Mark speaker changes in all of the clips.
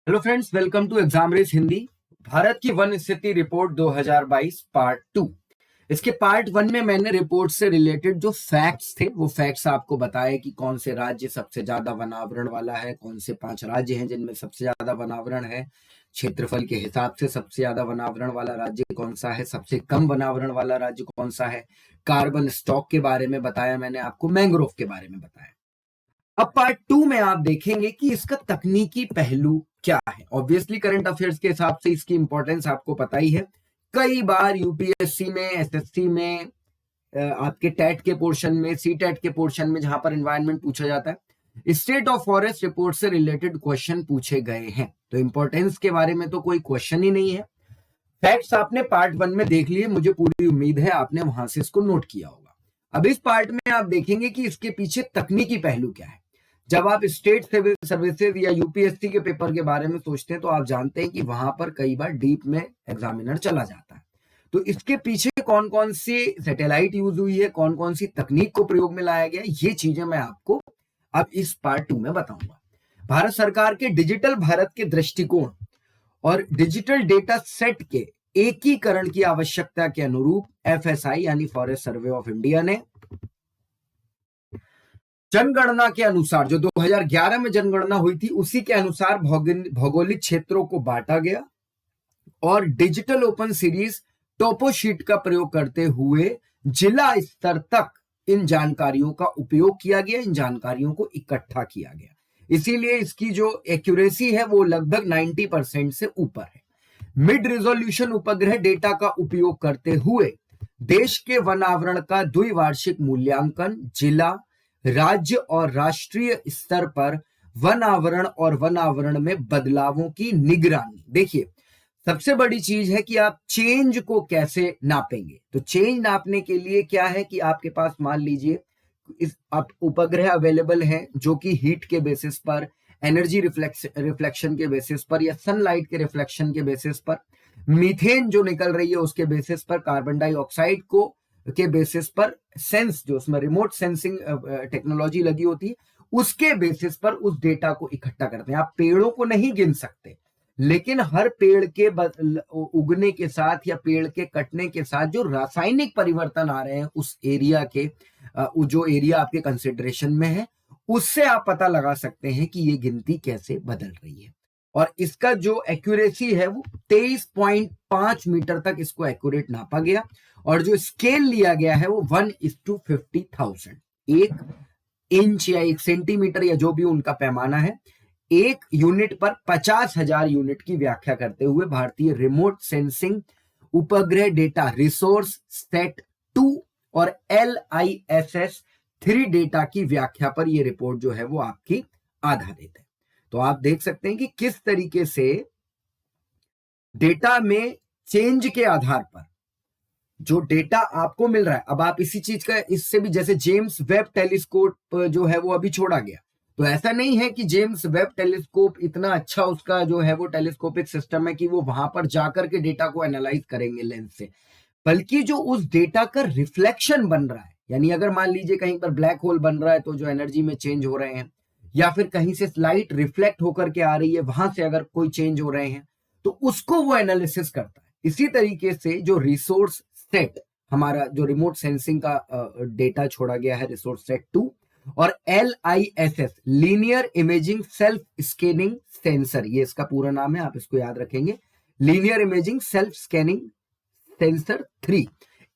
Speaker 1: Hello friends, welcome to exam race Hindi. Bharat की वन स्थिति रिपोर्ट 2022 पार्ट 2। इसके पार्ट 1 में मैंने रिपोर्ट से रिलेटेड जो फैक्ट्स थे वो फैक्ट्स आपको बताए कि कौन से राज्य सबसे ज्यादा वनावरण वाला है, कौन से 5 राज्य हैं जिनमें सबसे ज्यादा वनावरण है, क्षेत्रफल के हिसाब से सबसे ज्यादा वनावरण वाला राज्य कौन सा है, सबसे कम वनावरण वाला राज्य कौन सा है, कार्बन स्टॉक के बारे में बताया मैंने आपको, मैंग्रोव के बारे में बताया। अब पार्ट 2 में आप देखेंगे कि इसका तकनीकी पहलू क्या है। ऑब्वियसली करंट अफेयर्स के हिसाब से इसकी इंपॉर्टेंस आपको पता ही है। कई बार यूपीएससी में, एसएससी में, आपके टेट के पोर्शन में, सी टेट के पोर्शन में जहां पर एनवायरनमेंट पूछा जाता है, स्टेट ऑफ फॉरेस्ट रिपोर्ट से रिलेटेड क्वेश्चन पूछे गए हैं। तो इंपॉर्टेंस के बारे में तो कोई क्वेश्चन ही नहीं है। फैक्ट्स आपने पार्ट 1 में देख लिए, मुझे पूरी उम्मीद है आपने वहां से इसको नोट किया होगा। अब इस पार्ट में आप देखेंगे कि इसके पीछे तकनीकी पहलू क्या है। जब आप स्टेट सिविल सर्विसेज या यूपीएससी के पेपर के बारे में सोचते हैं तो आप जानते हैं कि वहां पर कई बार डीप में एग्जामिनर चला जाता है। तो इसके पीछे कौन कौन सी सैटेलाइट यूज हुई है, कौन कौन सी तकनीक को प्रयोग में लाया गया, ये चीजें मैं आपको अब इस पार्ट 2 में बताऊंगा। भारत सरकार के डिजिटल भारत के दृष्टिकोण और डिजिटल डेटा सेट के एकीकरण की आवश्यकता के अनुरूप एफएसआई यानी फॉरेस्ट सर्वे ऑफ इंडिया ने जनगणना के अनुसार, जो 2011 में जनगणना हुई थी उसी के अनुसार भौगोलिक क्षेत्रों को बांटा गया और डिजिटल ओपन सीरीज टोपोशीट का प्रयोग करते हुए जिला स्तर तक इन जानकारियों का उपयोग किया गया, इन जानकारियों को इकट्ठा किया गया। इसीलिए इसकी जो एक्यूरेसी है वो लगभग 90% से ऊपर है। मिड रिजोल्यूशन उपग्रह डेटा का उपयोग करते हुए देश के वनावरण का द्विवार्षिक मूल्यांकन जिला, राज्य और राष्ट्रीय स्तर पर वनावरण और वनावरण में बदलावों की निगरानी। देखिए, सबसे बड़ी चीज है कि आप चेंज को कैसे नापेंगे। तो चेंज नापने के लिए क्या है कि आपके पास मान लीजिए इस आप उपग्रह अवेलेबल हैं जो कि हीट के बेसिस पर, एनर्जी रिफ्लेक्शन के बेसिस पर या सनलाइट के रिफ्लेक्शन के बेसिस पर, मीथेन जो निकल रही है उसके बेसिस पर, कार्बन डाइऑक्साइड को के बेसिस पर, सेंस जो उसमें रिमोट सेंसिंग टेक्नोलॉजी लगी होती है उसके बेसिस पर उस डेटा को इकट्ठा करते हैं। आप पेड़ों को नहीं गिन सकते, लेकिन हर पेड़ के उगने के साथ या पेड़ के कटने के साथ जो रासायनिक परिवर्तन आ रहे हैं उस एरिया के, जो एरिया आपके कंसिडरेशन में है, उससे आप पता लगा सकते हैं कि ये गिनती कैसे बदल रही है। और इसका जो एक्यूरेसी है वो 23.5 मीटर तक इसको एक्यूरेट नापा गया और जो स्केल लिया गया है वो 1:50,000, 1 इंच या 1 सेंटीमीटर या जो भी उनका पैमाना है, एक यूनिट पर 50,000 यूनिट की व्याख्या करते हुए भारतीय रिमोट सेंसिंग उपग्रह डेटा रिसोर्स सेट 2 और LISS 3 डेटा की व्याख्या पर यह रिपोर्ट जो है वो आपकी आधारित है। तो आप देख सकते हैं कि किस तरीके से डेटा में चेंज के आधार पर जो डेटा आपको मिल रहा है, अब आप इसी चीज का, इससे भी जैसे जेम्स वेब टेलीस्कोप जो है वो अभी छोड़ा गया, तो ऐसा नहीं है कि जेम्स वेब टेलीस्कोप इतना अच्छा उसका जो है वो टेलीस्कोपिक सिस्टम है कि वो वहां पर जाकर के डेटा को एनालाइज करेंगे लेंस से, बल्कि जो उस डेटा का रिफ्लेक्शन बन रहा है, यानी अगर मान लीजिए कहीं पर ब्लैक होल बन रहा है तो जो एनर्जी में चेंज हो रहे हैं, या फिर कहीं से लाइट रिफ्लेक्ट होकर के आ रही है वहां से अगर कोई चेंज हो रहे हैं तो उसको वो एनालिसिस करता है। इसी तरीके से जो रिसोर्स सेट, हमारा जो रिमोट सेंसिंग का डेटा छोड़ा गया है, रिसोर्स सेट 2 और LISS linear imaging self scanning sensor, ये इसका पूरा नाम है, आप इसको याद रखेंगे, linear imaging self scanning sensor 3,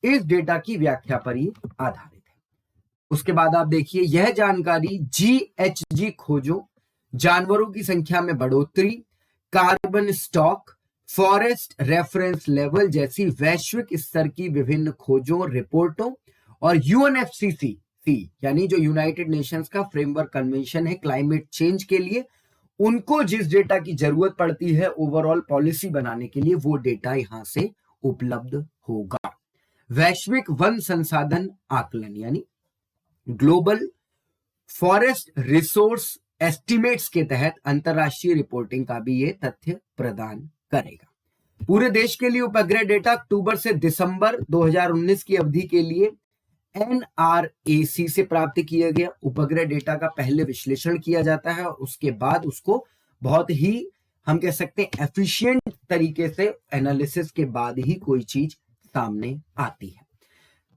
Speaker 1: इस डेटा की व्याख्या पर ही आधारित है। उसके बाद आप देखिए, यह जानकारी GHG खोजों, जानवरों की संख्या में बढ़ोतरी, carbon stock, forest reference level जैसी वैश्विक स्तर की विभिन्न खोजों, रिपोर्टों और UNFCCC यानी जो यूनाइटेड नेशंस का फ्रेमवर्क कन्वेंशन है क्लाइमेट चेंज के लिए, उनको जिस डेटा की जरूरत पड़ती है ओवरऑल पॉलिसी बनाने के लिए, वो डेटा यहां से उपलब्ध होगा। वैश्विक वन संसाधन आकलन यानी ग्लोबल फॉरेस्ट रिसोर्स एस्टिमेट्स के तहत अंतरराष्ट्रीय रिपोर्टिंग का भी ये तथ्य प्रदान करेगा। पूरे देश के लिए उपग्रह डेटा अक्टूबर से दिसंबर 2019 की अवधि के लिए NRAC से प्राप्त किया गया। उपग्रह डेटा का पहले विश्लेषण किया जाता है और उसके बाद उसको बहुत ही हम कह सकते हैं एफिशिएंट तरीके से एनालिसिस के बाद ही कोई चीज सामने आती है।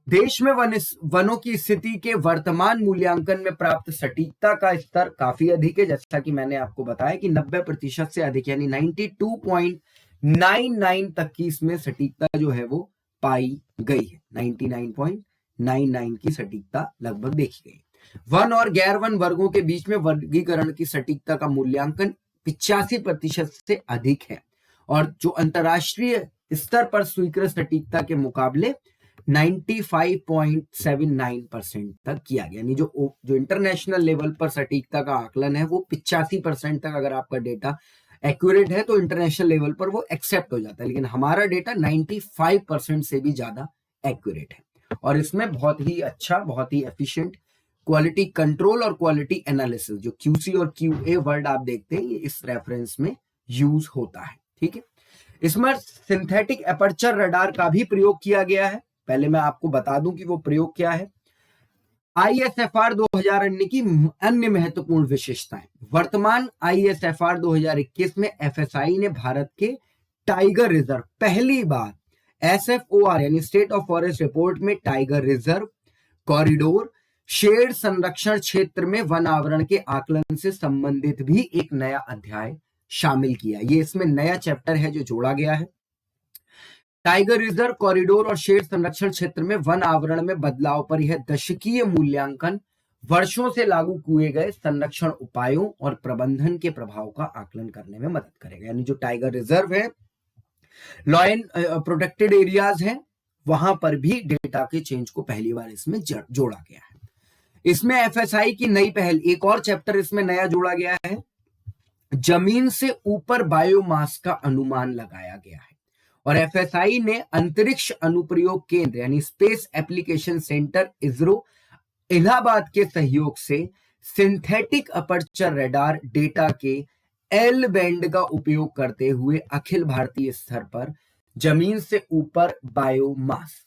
Speaker 1: देश में वनों की स्थिति के वर्तमान मूल्यांकन में प्राप्त सटीकता का स्तर काफी अधिक है, जैसा कि मैंने आपको बताया कि 90% से अधिक यानी 92.99 तक की इसमें सटीकता जो है वो पाई गई है। 99.99 की सटीकता लगभग देखी गई। वन और गैर वन वर्गों के बीच में वर्गीकरण की सटीकता का मूल्यांकन 85% से अधिक है और जो अंतरराष्ट्रीय स्तर पर स्वीकृत सटीकता के मुकाबले 95.79% तक किया गया। यानी जो इंटरनेशनल लेवल पर सटीकता का आकलन है वो 85% तक अगर आपका डेटा एक्यूरेट है तो इंटरनेशनल लेवल पर वो एक्सेप्ट हो जाता है, लेकिन हमारा डेटा 95% से भी ज्यादा एक्यूरेट है और इसमें बहुत ही अच्छा, बहुत ही एफिशिएंट क्वालिटी कंट्रोल और क्वालिटी एनालिसिस, जो क्यूसी और क्यूए वर्ड आप देखते हैं, ये इस रेफरेंस में यूज होता है। ठीक है, इसमें सिंथेटिक एपर्चर रडार का भी प्रयोग किया गया है। पहले मैं आपको बता दूं कि वो प्रयोग क्या है। ISFR 2019 की अन्य महत्वपूर्ण विशेषताएं। वर्तमान ISFR 2021 में FSI ने भारत के टाइगर रिजर्व पहली बार SFOR यानी स्टेट ऑफ फॉरेस्ट रिपोर्ट में टाइगर रिजर्व, कॉरिडोर, शेड संरक्षण क्षेत्र में वन आवरण के आकलन से संबंधित भी एक नया अध्याय शामिल किया। ये इसमें नया चैप्टर है जो जोड़ा गया है। टाइगर रिजर्व, कॉरिडोर और शेड संरक्षण क्षेत्र में वन आवरण में बदलाव पर यह दशकीय मूल्यांकन वर्षों से लागू किए गए संरक्षण उपायों और प्रबंधन के प्रभाव का आकलन करने में मदद करेगा। यानी जो टाइगर रिजर्व है, लॉ एंड प्रोटेक्टेड एरियाज हैं, वहां पर भी डेटा के चेंज को पहली बार इसमें जोड़ा गया है। इसमें FSI की नई पहल, एक और चैप्टर इसमें नया जोड़ा गया है, जमीन से ऊपर बायोमास का अनुमान लगाया गया है और FSI ने अंतरिक्ष अनुप्रयोग केंद्र यानी space application centre ISRO Allahabad के सहयोग से सिंथेटिक अपर्चर रडार डेटा के L बैंड का उपयोग करते हुए अखिल भारतीय स्तर पर जमीन से ऊपर बायोमास,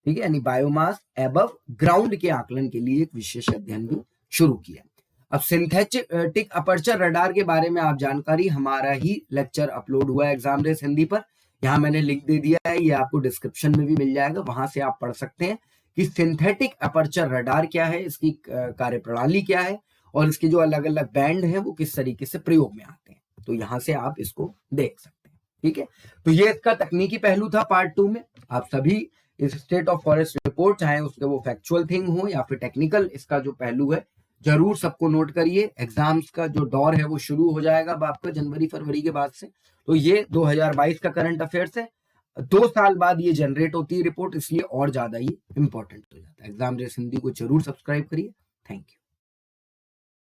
Speaker 1: ठीक है, यानी बायोमास एबव ग्राउंड के आकलन के लिए एक विशेष अध्ययन भी शुरू किया। अब सिंथेटिक अपर्चर रडार के बारे में आप जानकारी, हमारा ही लेक्चर अपलोड हुआ है एग्जाम रेस हिंदी पर, यहाँ मैंने लिंक दे दिया है, ये आपको डिस्क्रिप्शन में भी मिल जाएगा, वहां से आप पढ़ सकते हैं कि सिंथेटिक अपर्चर रडार क्या है, इसकी कार्यप्रणाली क्या है और इसके जो अलग अलग बैंड हैं वो किस तरीके से प्रयोग में आते हैं। तो यहाँ से आप इसको देख सकते हैं। ठीक है, तो ये इसका तकनीकी पहलू था पार्ट 2 में। आप सभी इस स्टेट ऑफ फॉरेस्ट रिपोर्ट, चाहे उसके वो फैक्चुअल थिंग हो या फिर टेक्निकल, इसका जो पहलू है जरूर सबको नोट करिए। एग्जाम्स का जो दौर है वो शुरू हो जाएगा अब आपका जनवरी-फरवरी के बाद से। तो ये 2022 का करंट अफेयर्स है, 2 साल बाद ये जनरेट होती है रिपोर्ट, इसलिए और ज्यादा ही इंपॉर्टेंट हो जाता है। एग्जाम रेस हिंदी को जरूर सब्सक्राइब करिए। Thank you.